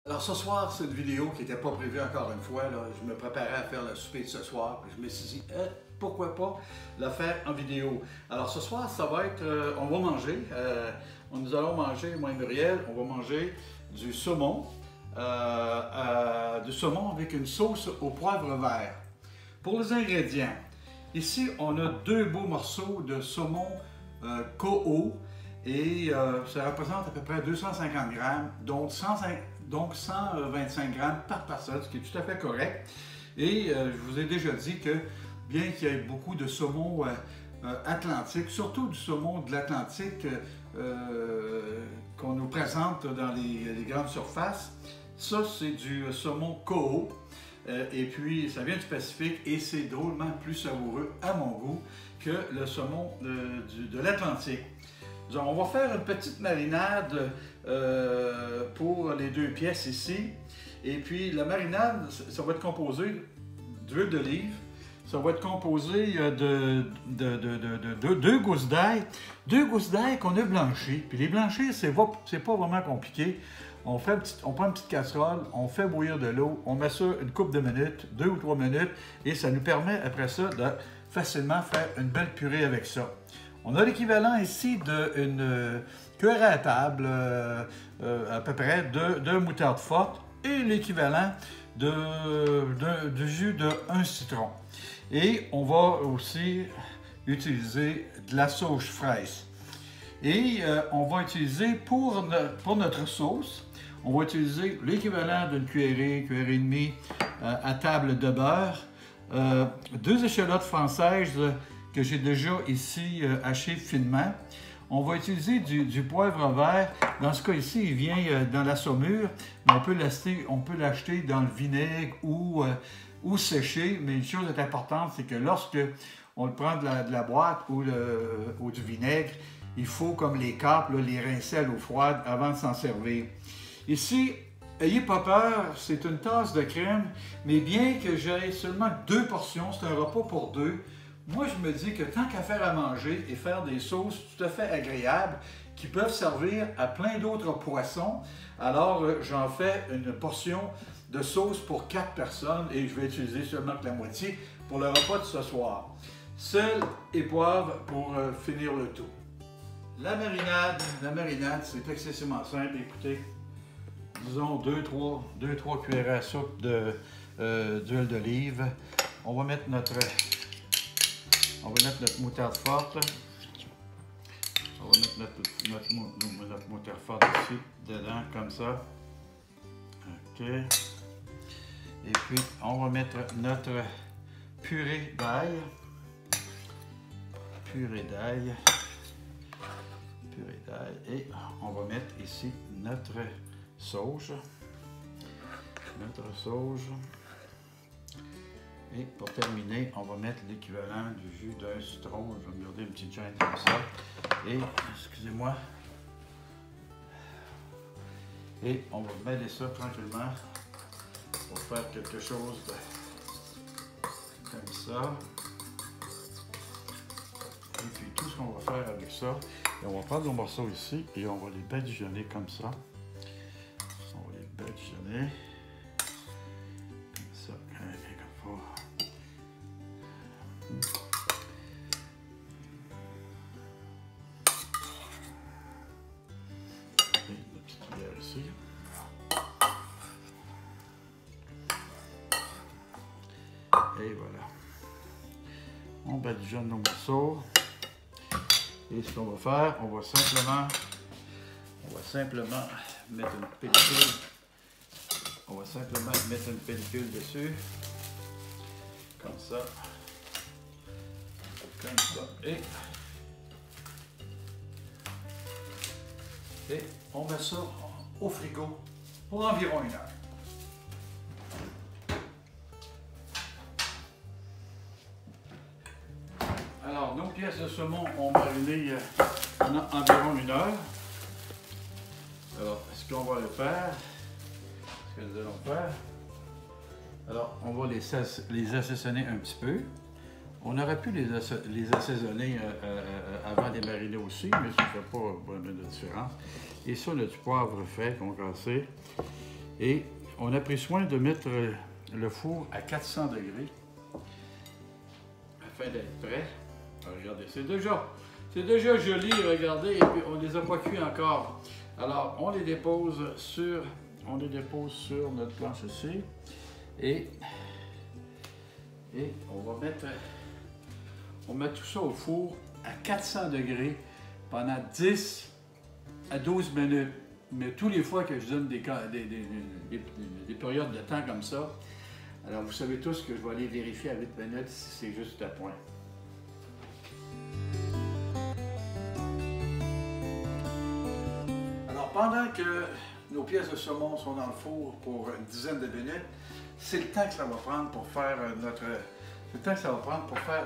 Alors ce soir, c'est une vidéo qui n'était pas prévue encore une fois. Là. Je me préparais à faire le souper de ce soir. Puis je me suis dit, pourquoi pas le faire en vidéo. Alors ce soir, ça va être, on va manger. Nous allons manger, moi et Muriel, on va manger du saumon. Du saumon avec une sauce au poivre vert. Pour les ingrédients, ici on a deux beaux morceaux de saumon Koho. Et ça représente à peu près 250 grammes, donc 125 grammes par personne, ce qui est tout à fait correct. Et je vous ai déjà dit que, bien qu'il y ait beaucoup de saumon atlantique, surtout du saumon de l'Atlantique qu'on nous présente dans les grandes surfaces, ça c'est du saumon Koho. Et puis ça vient du Pacifique et c'est drôlement plus savoureux à mon goût que le saumon de l'Atlantique. Donc, on va faire une petite marinade pour les deux pièces ici. Et puis la marinade, ça va être composé d'huile d'olive. Ça va être composé de deux gousses d'ail. Deux gousses d'ail qu'on a blanchies. Puis les blanchir, c'est pas vraiment compliqué. On prend une petite casserole, on fait bouillir de l'eau, on met ça une couple de minutes, 2 ou 3 minutes, et ça nous permet après ça de facilement faire une belle purée avec ça. On a l'équivalent ici d'une cuillère à table, à peu près, de moutarde forte et l'équivalent du jus d'un citron. Et on va aussi utiliser de la sauge fraîche. Et on va utiliser pour notre sauce, on va utiliser l'équivalent d'une cuillerée et demie à table de beurre, 2 échalotes françaises que j'ai déjà ici hachées finement. On va utiliser du poivre vert. Dans ce cas ici, il vient dans la saumure, mais on peut l'acheter dans le vinaigre ou séché. Mais une chose est importante, c'est que lorsque on le prend de la boîte ou du vinaigre, il faut, comme les capes, là, les rincer à l'eau froide avant de s'en servir. Ici, ayez pas peur, c'est une tasse de crème, mais bien que j'aie seulement 2 portions, c'est un repas pour 2, moi je me dis que tant qu'à faire à manger et faire des sauces tout à fait agréables qui peuvent servir à plein d'autres poissons, alors j'en fais une portion de sauce pour 4 personnes et je vais utiliser seulement que la moitié pour le repas de ce soir. Sel et poivre pour finir le tout. La marinade, c'est excessivement simple. Écoutez, disons 2-3 cuillères à soupe d'huile d'olive. On va mettre notre moutarde forte. On va mettre notre moutarde forte ici, dedans, comme ça. OK. Et puis, on va mettre notre purée d'ail. Et on va mettre ici notre sauge. Et pour terminer, on va mettre l'équivalent du jus d'un citron. Je vais me garder une petite gêne comme ça. Et, excusez-moi. Et on va mêler ça tranquillement pour faire quelque chose comme ça. Et puis tout ce qu'on va faire avec ça, et on va prendre nos morceaux ici et on va les badigeonner comme ça. On va les badigeonner comme ça, comme faut. Et la petite cuillère ici. Et voilà. On badigeonne nos morceaux. Et ce qu'on va faire, on va simplement mettre une pellicule. On va simplement mettre une pellicule dessus. Comme ça. Et on met ça au frigo pour environ 1 heure. Alors, nos pièces de saumon ont mariné environ 1 heure. Alors, ce qu'on va faire, ce que nous allons faire, alors, on va les assaisonner un petit peu. On aurait pu les assaisonner avant de les mariner aussi, mais ça ne fait pas vraiment de différence. Et ça, on a du poivre frais concassé. Et on a pris soin de mettre le four à 400 degrés afin d'être prêt. Regardez, c'est déjà joli, regardez, et puis on ne les a pas cuits encore. Alors, on les dépose sur notre planche ici et on met tout ça au four à 400 degrés pendant 10 à 12 minutes. Mais tous les fois que je donne des périodes de temps comme ça, alors vous savez tous que je vais aller vérifier à 8 minutes si c'est juste à point. Alors pendant que nos pièces de saumon sont dans le four pour une dizaine de minutes, c'est le temps que ça va prendre pour faire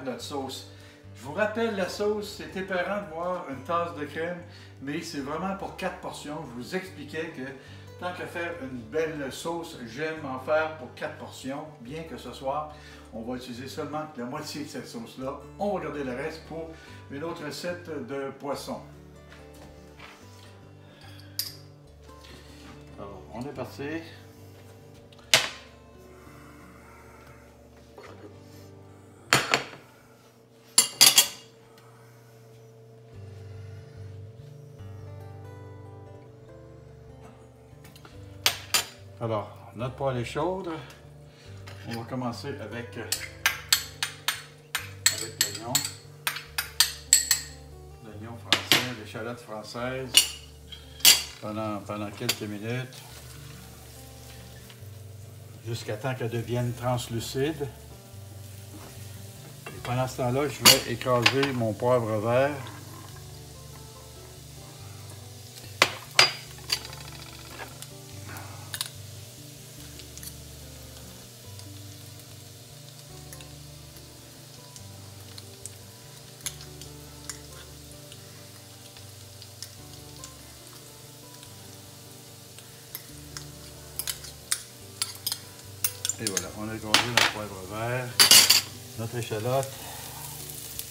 notre sauce. Je vous rappelle, la sauce, c'est épeurant de voir une tasse de crème, mais c'est vraiment pour 4 portions. Je vous expliquais que tant qu'à faire une belle sauce, j'aime en faire pour 4 portions, bien que ce soir, on va utiliser seulement la moitié de cette sauce-là. On va garder le reste pour une autre recette de poisson. Alors, on est parti. Alors, notre poêle est chaude. On va commencer avec l'oignon. L'oignon français, l'échalote française pendant quelques minutes. Jusqu'à temps qu'elle devienne translucide. Et pendant ce temps-là, je vais écraser mon poivre vert. Et voilà, on a écrasé notre poivre vert, notre échalote.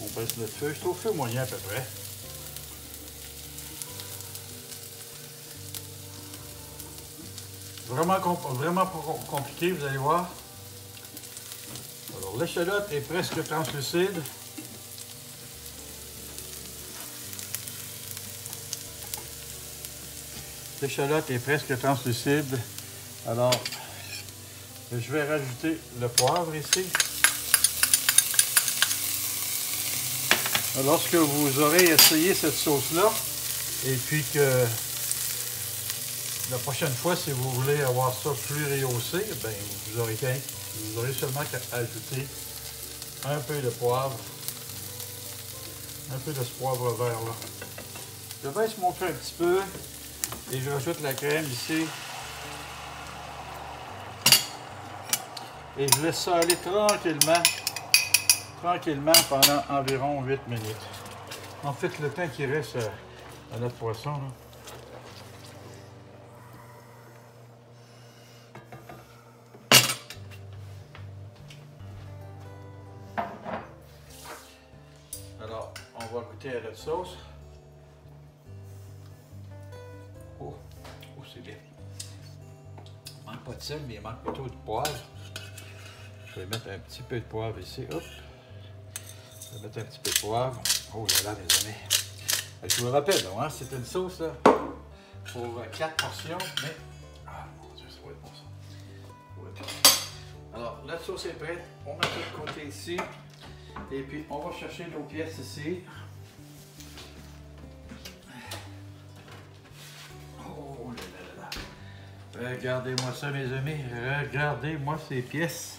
On baisse le feu, je suis au feu moyen à peu près. Vraiment pas compliqué, vous allez voir. Alors l'échalote est presque translucide. L'échalote est presque translucide. Alors, je vais rajouter le poivre ici. Lorsque vous aurez essayé cette sauce-là, et puis que la prochaine fois, si vous voulez avoir ça plus rehaussé, ben, vous aurez seulement qu'à ajouter un peu de poivre, un peu de ce poivre vert-là. Je baisse mon feu un petit peu et je rajoute la crème ici. Et je laisse ça aller tranquillement pendant environ 8 minutes. En fait, le temps qui reste à notre poisson. Là. Alors, on va goûter à notre sauce. Oh, c'est bien. Il manque pas de sel, mais il manque plutôt de poivre. Je vais mettre un petit peu de poivre ici. Hop. Je vais mettre un petit peu de poivre. Oh là là, mes amis. Je vous le rappelle, hein, c'est une sauce là, pour 4 portions, mais... Ah mon Dieu, ça va être bon ça. Alors, notre sauce est prête. On met ça de côté ici. Et puis, on va chercher nos pièces ici. Oh là là là là. Regardez-moi ça, mes amis. Regardez-moi ces pièces.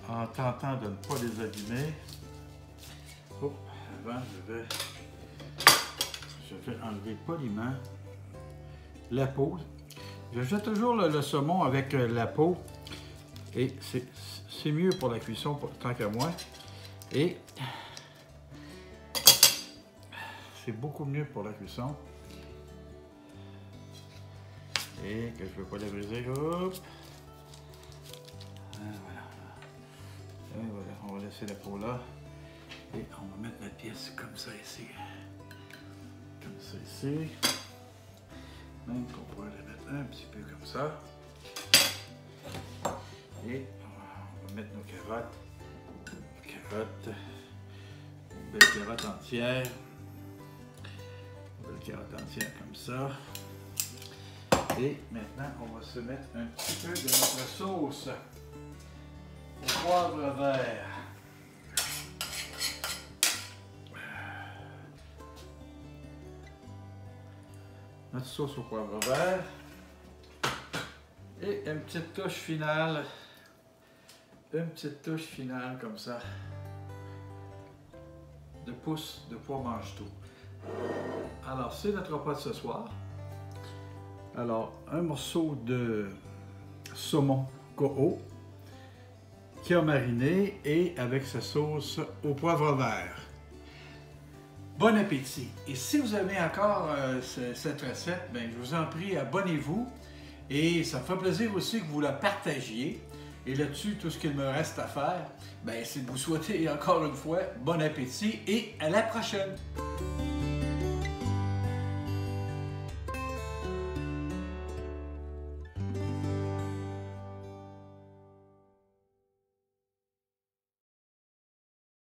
En tentant de ne pas les abîmer. Oh, avant, je vais enlever poliment la peau. Je jette toujours le saumon avec la peau et c'est mieux pour la cuisson tant qu'à moi. Et c'est beaucoup mieux pour la cuisson. Et que je ne veux pas la briser. Hop. Voilà. Et voilà, on va laisser la peau là. Et on va mettre notre pièce comme ça ici. ça ici. Même qu'on pourrait le mettre un petit peu comme ça. Et on va mettre nos carottes. Une belle carotte entière. Une belle carotte entière comme ça. Et maintenant, on va se mettre un petit peu de notre sauce au poivre vert. Notre sauce au poivre vert. Et une petite touche finale. Une petite touche finale comme ça. De pouce de pois mange-tout. Alors, c'est notre repas de ce soir. Alors, un morceau de saumon koho qui a mariné et avec sa sauce au poivre vert. Bon appétit! Et si vous aimez encore cette recette, bien, je vous en prie, abonnez-vous. Et ça me fait plaisir aussi que vous la partagiez. Et là-dessus, tout ce qu'il me reste à faire, bien, c'est de vous souhaiter encore une fois bon appétit et à la prochaine!